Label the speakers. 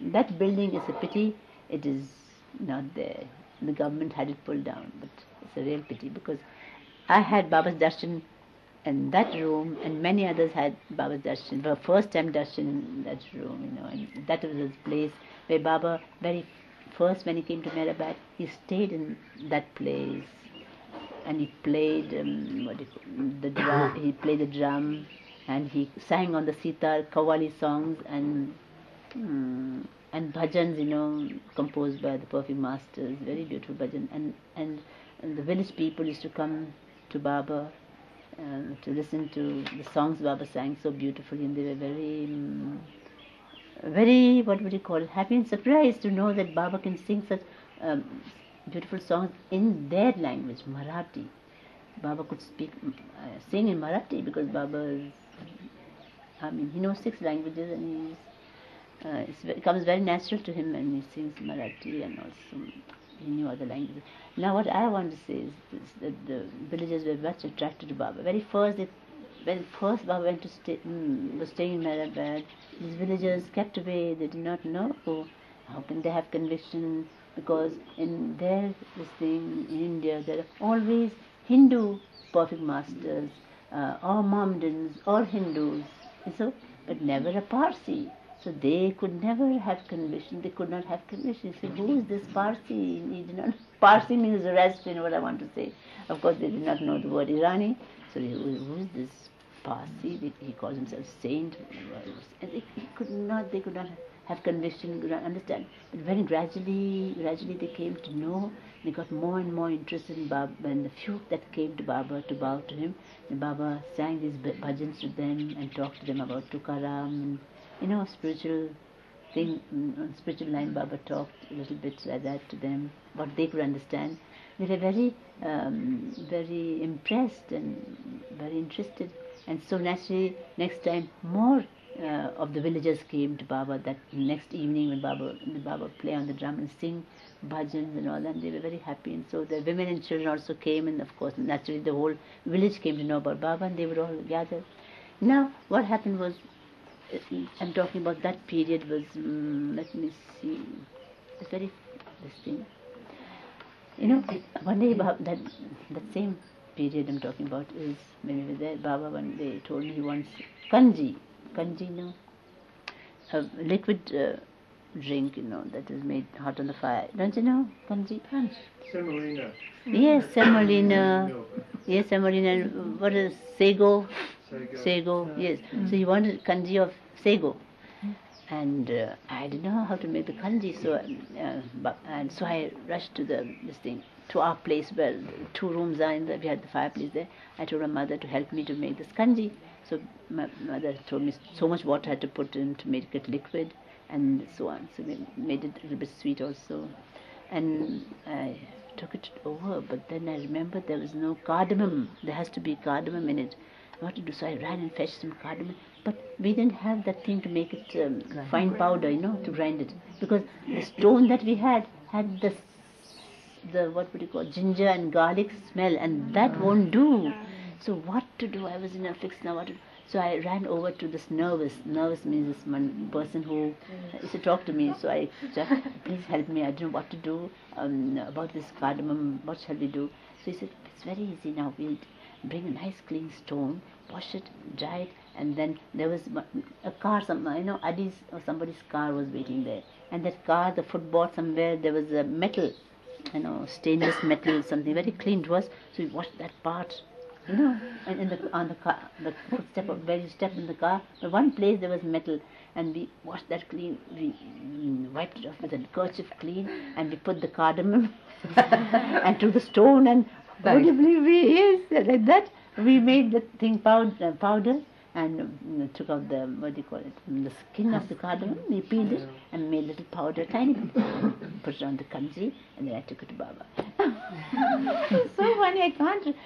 Speaker 1: That building is a pity it is not there. The government had it pulled down, but it's a real pity because I had Baba's darshan in that room, and many others had Baba's darshan. For first time darshan in that room, and that was the place where Baba very first when he came to Mehera, he stayed in that place, and he played the drum. He played the drum, and he sang on the sitar, qawwali songs, and bhajans, composed by the perfect masters, very beautiful bhajan. And the village people used to come to Baba to listen to the songs Baba sang so beautifully, and they were very, what would you call it, happy and surprised to know that Baba can sing such beautiful songs in their language, Marathi. Baba could sing in Marathi because he knows 6 languages, and it comes very natural to him, and he sings Marathi, and also he knew other languages. Now what I want to say is that the villagers were much attracted to Baba. When first Baba went to was staying in Mehera, these villagers kept away. They did not know how can they have conviction, because in their in India there are always Hindu perfect masters, or Mohammedans, or Hindus, but never a Parsi. So they could never have conviction. They could not have conviction. So who is this Parsi? He did not. Parsi means the rest. You know what I want to say. Of course, they did not know the word Irani. So who is this Parsi? He calls himself saint. And they could not have conviction. Could not understand. But very gradually they came to know. They got more and more interested in Baba. And the few that came to Baba to bow to him, and Baba sang these bhajans to them and talked to them about Tukaram and spiritual thing, on spiritual line. Baba talked a little bit like that to them, what they could understand. They were very impressed and very interested. And so naturally, next time, more of the villagers came to Baba that next evening when Baba play on the drum and sing bhajans and all that, and they were very happy. And so the women and children also came, and of course, naturally, the whole village came to know about Baba, and they would all gather. Now, what happened was, I'm talking about that period was, let me see, this thing. One day, that same period I'm talking about is when we were there, Baba one day told me he wants kanji, a liquid drink, that is made hot on the fire. Don't you know kanji?
Speaker 2: Semolina.
Speaker 1: Yes, semolina. Yes, semolina. And what is sago? Sago, yes. So he wanted kanji of sago, and I didn't know how to make the kanji. So, so I rushed to to our place where 2 rooms are. We had the fireplace there. I told my mother to help me to make this kanji. So my mother told me so much water I had to put in to make it liquid, and so on. So we made it a little bit sweet also, and I took it over. But then I remembered there was no cardamom. There has to be cardamom in it. What to do? So I ran and fetched some cardamom, but we didn't have that thing to make it fine powder, to grind it, because the stone that we had the what would you call, ginger and garlic smell, and that won't do. So what to do? I was in a fix now. What to do? So I ran over to this nervous means this one person who used to talk to me. So I said, please help me. I don't know what to do about this cardamom. What shall we do? So he said, it's very easy now. We'll bring a nice clean stone, wash it, dry it, and then there was a car, Adi's or somebody's car was waiting there. And that car, the footboard somewhere, there was a metal, stainless metal, something very clean it was. So we washed that part, and on the car, the footstep of where you step in the car, but one place there was metal, and we washed that clean. We wiped it off with a kerchief clean, and we put the cardamom and took the stone, and would you believe like that we made the thing powder, and took out the, what do you call it, the skin of the cardamom. We peeled it and made little powder, tiny bit, put it on the kanji, and then I took it to Baba. So funny, I can't